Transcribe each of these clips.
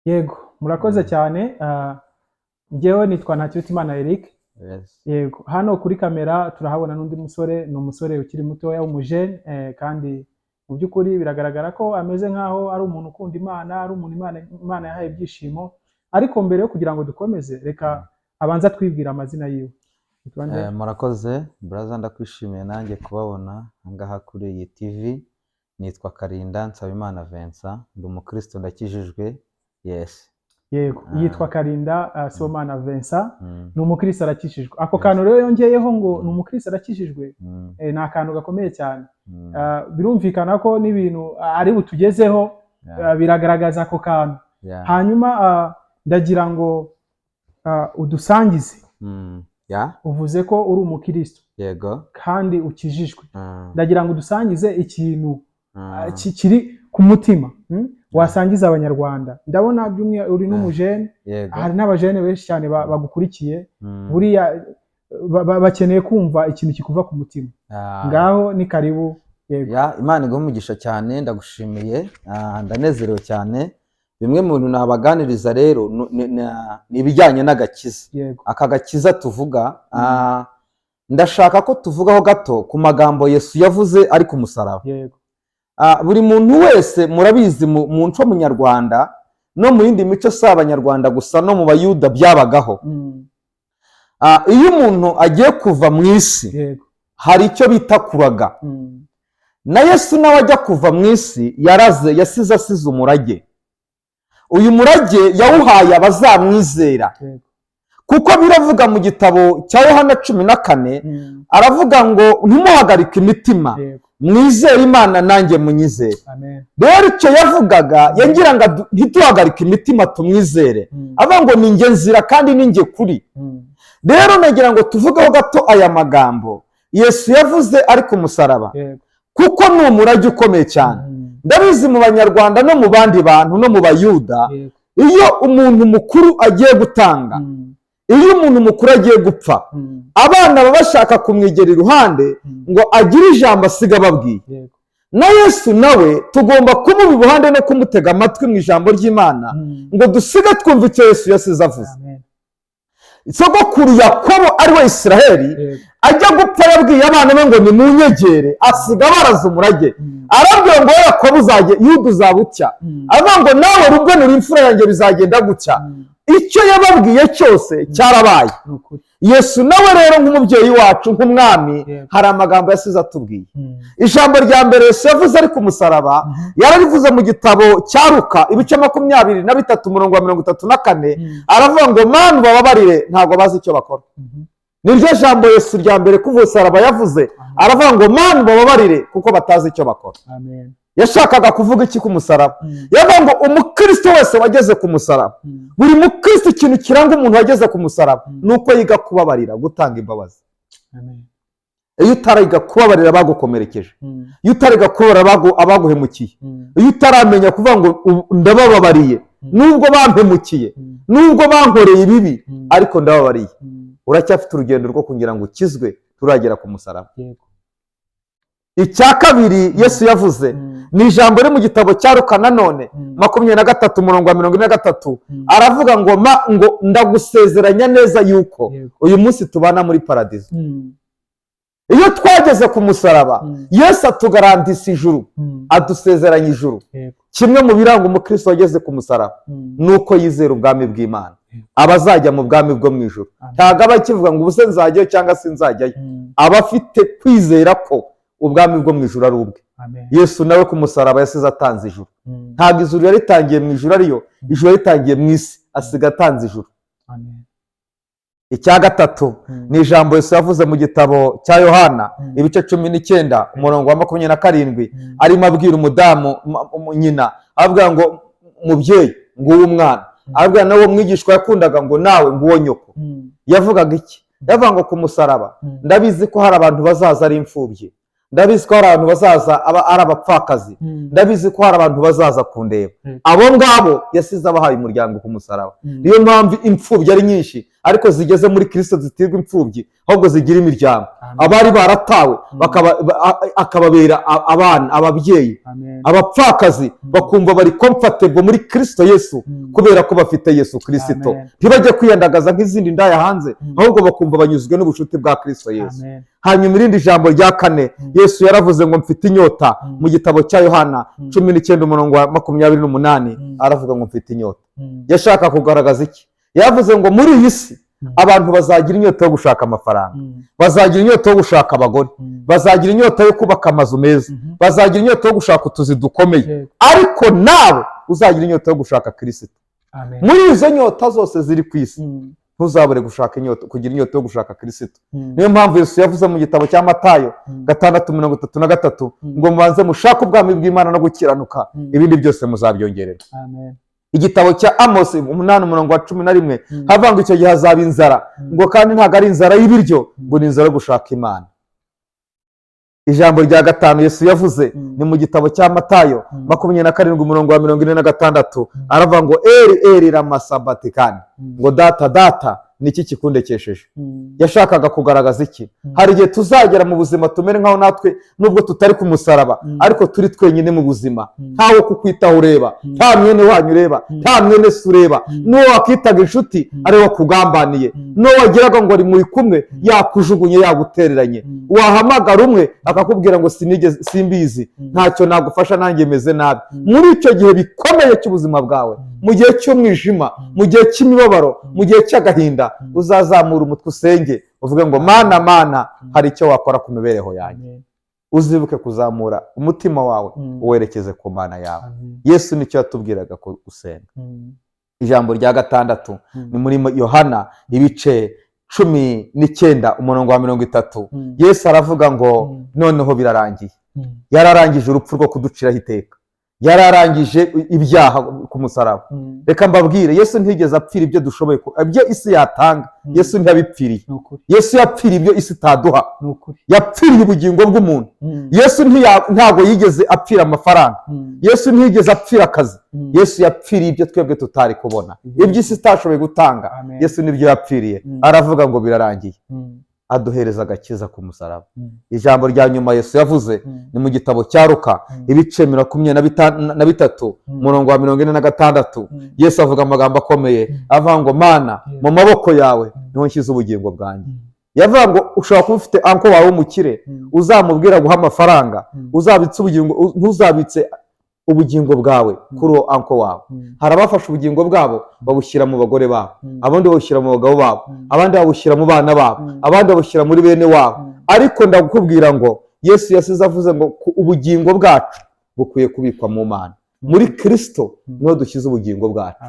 Yego, murakoze cyane. Njyewe nitwa Ntakirutimana Eric. Yes. Yego, hano kuri kamera turahabona n'undi musore, ni umusore ukiri mutoya w'umujene, kandi mu by'ukuri biragaragara ko ameze nk'aho ari umuntu ukunda Imana, ari umuntu Imana yahaye ibyishimo. Ariko mbere yo kugira ngo dukomeze, reka abanza twibwira amazina yiwe. Murakoze brother, ndakwishimiye nanjye kubabona ngaha kuri iyi TV. Nitwa Karinda Nsabimana Vincent, ndi umukristo ndakijijwe. Yes. Yego, yitwa Karinda Sibomana Vincent, ni umukristo arakijijwe. Ako kantu rero yongeyeho ngo ni umukristo arakijijwe, ni akantu gakomeye cyane. Birumvikana ko n'ibintu ari butugezeho biragaragaza ako kantu. Hanyuma ndagira ngo udusangize. Uvuze ko uri umukristo. Yego. Kandi ukijijwe. Ndagira ngo udusangize ikintu kiri ku mutima. Wasangiza abanyarwanda. Ndabona byumwe uri n'umujene, hari n'abajene benshi cyane bagukurikiye, buriya bakeneye kumva ikintu kikuva ku mutima. Ngaho ni karibu. Yego. Imana iguhe umugisha cyane, ndagushimiye, ndanezerewe cyane. Bimwe mu bintu nabaganiriza rero ni ibijyanye n'agakiza. Aka gakiza tuvuga, ndashaka ko tuvugaho gato ku magambo Yesu yavuze ari ku musaraba. Yego. Buri muntu wese murabizi mu nco munyarwanda no mu yindi mico si abanyarwanda gusa, no mu bayuda byabagaho. Iyo umuntu agiye kuva mu isi, hari icyo bita kuraga. Na Yesu nawe ajya kuva mu isi yasize asize umurage. Uyu murage yawuhaye abazamwizera, kuko biravuga mu gitabo cya Yohana 14 aravuga ngo ntimuhagarike imitima, mwizere Imana nanjye munyizere. Rero icyo yavugaga yangira ngo ntituhagarike imitima tumwizere, avuga ngo ni njye nzira kandi ni njye kuri. Rero nagira ngo tuvugeho gato aya magambo Yesu yavuze ari ku musaraba, kuko ni umurage ukomeye cyane. Ndabizi mu banyarwanda no mu bandi bantu no mu bayuda, iyo umuntu mukuru agiye gutanga, iyo umuntu mukuru agiye gupfa, abana baba bashaka kumwegera iruhande ngo agire ijambo asiga babwiye. Na Yesu nawe tugomba kumuba iruhande no kumutega amatwi mu ijambo ry'Imana ngo dusiga twumva icyo Yesu yasize avuze. Sogokuru Yakobo ari we Isiraheli ajya gupfa yabwiye abana be ngo nimunyegere, asiga baraza umurage. Arabwira ngo Yakobo Yuda uzabucya, avuga ngo nawe Rubeni uri imfura yanjye bizagenda gucya. Icyo yababwiye cyose cyarabaye. Yesu nawe rero nk'umubyeyi wacu nk'umwami hari amagambo yasize atubwiye. Ijambo rya mbere Yesu yavuze ari ku musaraba yararivuze mu gitabo cya Luka ibice 23:34, aravuga ngo Mana bababarire ntago bazi icyo bakora. Niryo jambo Yesu rya mbere ku musaraba yavuze, aravuga ngo Mana bababarire kuko batazi icyo bakora. Amen. Yashakaga kuvuga iki ku musaraba? Yavuga ngo umukristo wese wageze ku musaraba, buri mukristo ikintu kiranga umuntu wageze ku musaraba nuko yiga kubabarira, gutanga imbabazi. Amen. Iyo utariga kubabarira bagukomerekeje, iyo utariga kubabarira abaguhemukiye, iyo utaramenya kuvuga ngo ndabababariye nubwo bampemukiye, nubwo bankoreye ibibi, ariko ndababariye, uracyafite urugendo rwo kugira ngo ukizwe turagera ku musaraba. Icya kabiri Yesu yavuze ni ijambo riri mu gitabo cya Luka nanone 23:43, aravuga ngo ndagusezeranya neza yuko uyu munsi tubana muri paradizo. Iyo twageze ku musaraba Yesu atugarantisa ijuru, adusezeranya ijuru. Kimwe mu biranga umukristo wageze ku musaraba nuko yizera ubwami bw'Imana, abazajya mu bwami bwo mu ijuru. Ntago aba kivuga ngo ubuse nzajyayo cyangwa sinzajyayo, aba afite kwizera ko ubwami bwo mu ijuru ari ubwe. Yesu nawe ku musaraba yasize atanze ijuru. Ntago ijuru yaritangiye mu ijuru ariyo, ijuru yaritangiye mu isi, asiga atanze ijuru. Icya gatatu ni ijambo Yesu yavuze mu gitabo cya Yohana ibice 19:27, arimo abwira umudamu nyina, avuga ngo mubyeyi nguwo umwana, avuga nawe mwigishwa yakundaga ngo nawe nguwo nyoko. Yavugaga iki? Yavuga ngo ku musaraba ndabizi ko hari abantu bazaza ari imfubyi, ndabizi ko hari abantu bazaza ari abapfakazi, ndabizi ko hari abantu bazaza kundeba. Abo ngabo yasize abahaye umuryango ku musaraba. Niyo mpamvu imfubyi ari nyinshi, ariko zigeze muri Kristo zitirwa imfubyi, ahubwo zigira imiryango. Abari baratawe akababera abana, ababyeyi, abapfakazi bakumva bari comfortable muri Kristo Yesu kubera ko bafite Yesu Kristo. Ntibajye kwiyandagaza nk'izindi ndaya hanze, ahubwo bakumva banyuzwe n'ubucuti bwa Kristo Yesu. Hanyuma irindi jambo rya kane, Yesu yaravuze ngo mfite inyota mu gitabo cya Yohana 19:28 aravuga ngo mfite inyota. Yashaka kugaragaza iki? Yavuze ngo muri iyi si abantu bazagira inyota yo gushaka amafaranga, bazagira inyota yo gushaka abagore, bazagira inyota yo kubaka amazu meza, bazagira inyota yo gushaka utuzi dukomeye, ariko nawe uzagira inyota yo gushaka Kristo. Muri izo nyota zose ziri ku isi ntuzabure gushaka inyota, kugira inyota yo gushaka Kristo. Niyo mpamvu Yesu yavuze mu gitabo cya Matayo 6:33 ngo mubanze mushake ubwami bw'Imana no gukiranuka, ibindi byose muzabyongerera. Igitabo cya Amos 8:11 havuga ngo icyo gihe hazaba inzara, ngo kandi ntabwo ari inzara y'ibiryo, ngo ni inzara yo gushaka Imana. Ijambo rya gatanu Yesu yavuze ni mu gitabo cya Matayo 27:46 aravuga ngo Eli lama sabakthani, ngo data niki kikundekesheje. Yashakaga kugaragaza iki? Hari igihe tuzagera mu buzima tumere nkaho natwe nubwo tutari ku musaraba ariko turi twenyine mu buzima, ntawo kukwitaho ureba, nta mwene wanyu ureba, nta mwene se ureba, n'uwo wakitaga inshuti ari we kugambaniye, n'uwo wagiraga ngo ari muri kumwe yakujugunye yagutereranye, wahamagara umwe akakubwira ngo simbizi, ntacyo nagufasha nanjye meze nabi. Muri icyo gihe bikomeye cy'ubuzima bwawe, mu gihe cy'umwijima, mu gihe cy'imibabaro, mu gihe cy'agahinda, uzazamura umutwe usenge uvuge ngo mana hari icyo wakora ku mibereho yanjye. Uzibuke kuzamura umutima wawe uwerekeze ku Mana yawe. Yesu nicyo yatubwiraga ko usenga. Ijambo rya gatandatu ni muri Yohana 19:30 Yesu aravuga ngo noneho birarangiye. Yararangije urupfu rwo kuduciraho iteka, yararangije ibyaha ku musaraba. Reka mbabwire, Yesu ntigeze apfira ibyo dushoboye, ibyo isi yatanga Yesu ntiyabipfiriye. Yesu yapfiriye ibyo isi itaduha, yapfiriye ubugingo bw'umuntu. Yesu ntabwo yigeze apfira amafaranga, Yesu ntiyigeze apfira akazi, Yesu yapfiriye ibyo twebwe tutari kubona, ibyo isi itashoboye gutanga, Yesu nibyo yapfiriye. Aravuga ngo birarangiye, aduhereza agakiza ku musaraba. Ijambo rya nyuma Yesu yavuze ni mu gitabo cya Luka 23:46 Yesu avuga amagambo akomeye avuga ngo Mana mu maboko yawe niho nshyize ubugingo bwanjye. Yavuga ngo ushobora kuba ufite anko wawe w'umukire, uzamubwira guha amafaranga, uzabitse ubugingo, ntuzabitse ubugingo bwawe kuri uwo anko wawe. Hari abafashe ubugingo bwabo babushyira mu bagore babo, abandi babushyira mu bagabo babo, abandi babushyira mu bana babo, abandi babushyira muri bene wabo. Ariko ndakubwira ngo Yesu yasize avuze ngo ubugingo bwacu bukwiye kubikwa mu Mana. Muri Kristo niho dushyize ubugingo bwacu.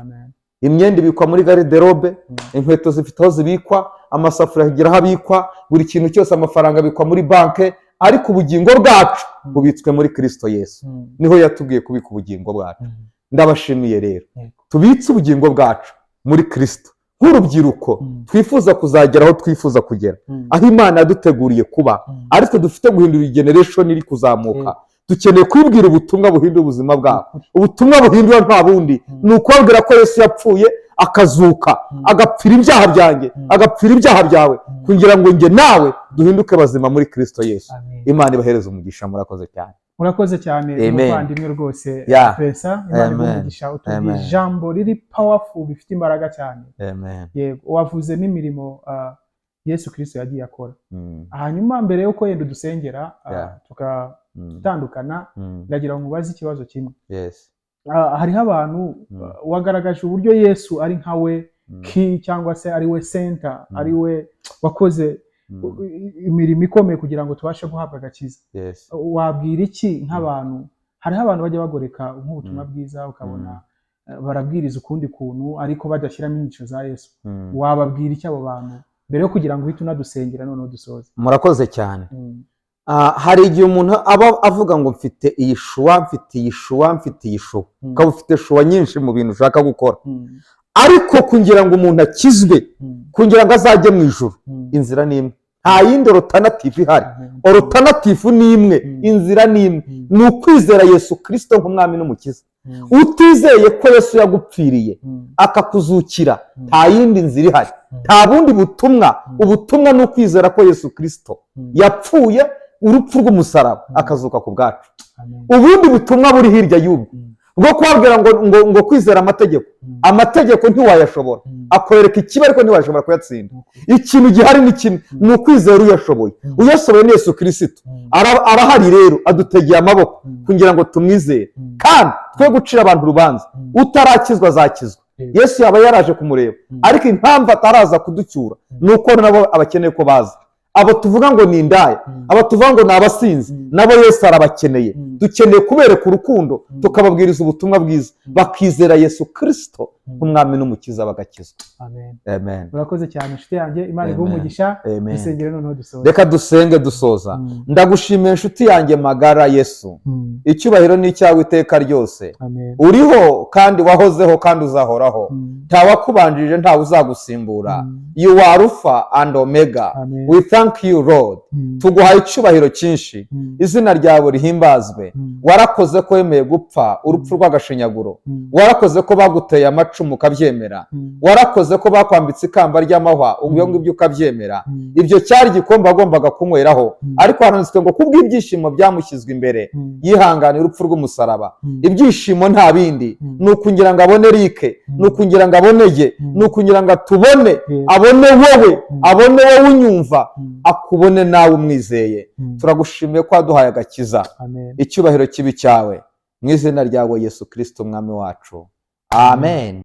Imyenda ibikwa muri garderobe, inkweto zifite aho zibikwa, amasafuriya agira aho abikwa, buri kintu cyose, amafaranga abikwa muri banke, ariko ubugingo bwacu bubitswe muri Kristo Yesu. Niho yatubwiye kubika ubugingo bwacu. Ndabashimiye rero, tubitse ubugingo bwacu muri Kristo. Nk'urubyiruko twifuza kuzagera aho twifuza kugera, aho Imana yaduteguriye kuba, ariko dufite guhindura generation iri kuzamuka. Dukeneye kwibwira ubutumwa buhindura ubuzima bwabo. Ubutumwa buhindura nta bundi ni ukubabwira ko Yesu yapfuye akazuka, agapfira ibyaha byanjye, agapfira ibyaha byawe, kugira ngo njye nawe duhinduke bazima muri Kristo Yesu. Imana ibahereze umugisha. Murakoze cyane. Murakoze cyane muvandimwe rwose Pesa. Imana ibamugisha. Utubwiye ijambo riri powerful, bifite imbaraga cyane. Yego, wavuze n'imirimo Yesu Kristo yagiye akora. Hanyuma mbere yuko yenda dusengera tukatandukana, ndagira ngo ubaze ikibazo kimwe. Hariho abantu wagaragaje uburyo Yesu ari nkawe key, cyangwa se ari we center, ari we wakoze imirimo ikomeye kugira ngo tubashe guhabwa agakiza. Wabwira iki nk'abantu? Hariho abantu bajya bagoreka nk'ubutumwa bwiza, ukabona barabwiriza ukundi kuntu ariko badashyiramo inyigisho za Yesu. Wababwira iki abo bantu mbere yo kugira ngo uhite unadusengera noneho dusoze? Murakoze cyane. Hari igihe umuntu aba avuga ngo mfite iyi shuwa, mfite iyi shuwa, mfite iyi shuwa, ukaba ufite shuwa nyinshi mu bintu ushaka gukora, ariko kugira ngo umuntu akizwe, kugira ngo azajye mu ijuru, inzira ni imwe, nta yindi alternative ihari. Alternative ni imwe, inzira ni imwe, ni ukwizera Yesu Kristo nk'umwami n'umukiza. utizeye ko Yesu yagupfiriye akakuzukira nta yindi nzira ihari, nta bundi butumwa. Ubutumwa ni ukwizera ko Yesu Kristo yapfuye urupfu rw'umusaraba akazuka ku bwacu. Ubundi butumwa buri hirya y'ubwo bwo kubabwira ngo kwizera amategeko ntiwayashobora, akwereka ikibi ariko ntiwashobora kuyatsinda. Ikintu gihari ni kimwe, ni ukwizera uyashoboye ni Yesu Kristo. Arahari rero, adutegeye amaboko kugira ngo tumwizere kandi twe gucira abantu urubanza. Utarakizwa azakizwa, Yesu yaba yaraje kumureba, ariko impamvu ataraza kuducyura ni uko nabo abakeneye ko baza. Abo tuvuga ngo ni indaya, abo tuvuga ngo ni abasinzi, nabo Yesu arabakeneye. Dukeneye kubereka urukundo, tukababwiriza ubutumwa bwiza, bakizera Yesu Kristo nk'umwami n'umukiza bagakizwa. Amen. Urakoze cyane inshuti yanjye, Imana iguhe umugisha. Dusengere noneho dusoza. Reka dusenge dusoza. Ndagushimiye inshuti yanjye magara Yesu, icyubahiro ni icyawe iteka ryose. Uriho kandi wahozeho kandi uzahoraho, ntawakubanjirije ntawe uzagusimbura. You are Alpha and Omega. We thank you Lord. Tuguhaye icyubahiro cyinshi, izina ryawe rihimbazwe. Warakoze ko wemeye gupfa urupfu rw'agashinyaguro, warakoze ko baguteye amacumu ukabyemera, warakoze ko bakwambitse ikamba ry'amahwa ubwo ngibyo ukabyemera. Ibyo cyari igikombe agombaga kunyweraho, ariko haranditswe ngo kubw'ibyishimo byamushyizwe imbere yihanganiye urupfu rw'umusaraba. Ibyishimo nta bindi, ni ukugira ngo abone Rike, ni ukugira ngo aboneye, ni ukugira ngo atubone, abone wowe unyumva, akubone nawe umwizeye. Turagushimiye ko waduhaye agakiza. Icyubahiro kibi cyawe mu izina ryawe Yesu Kristo umwami wacu. Amen.